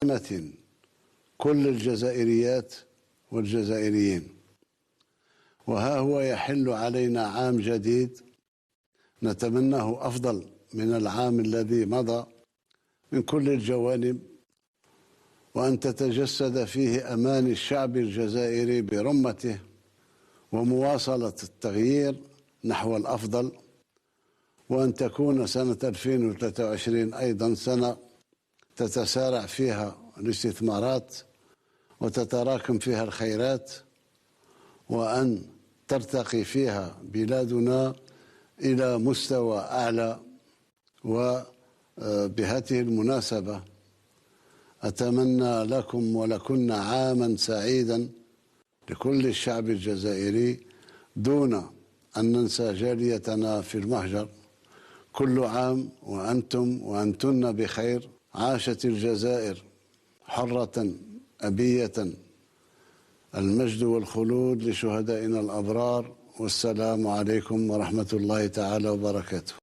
سلامة كل الجزائريات والجزائريين. وها هو يحل علينا عام جديد نتمناه أفضل من العام الذي مضى من كل الجوانب، وأن تتجسد فيه أماني الشعب الجزائري برمته ومواصلة التغيير نحو الأفضل، وأن تكون سنة 2023 أيضا سنة تتسارع فيها الاستثمارات وتتراكم فيها الخيرات، وأن ترتقي فيها بلادنا إلى مستوى أعلى. وبهذه المناسبة أتمنى لكم ولكن عاما سعيدا لكل الشعب الجزائري، دون أن ننسى جاليتنا في المهجر. كل عام وأنتم وأنتن بخير. عاشت الجزائر حرة أبية. المجد والخلود لشهدائنا الأبرار، والسلام عليكم ورحمة الله تعالى وبركاته.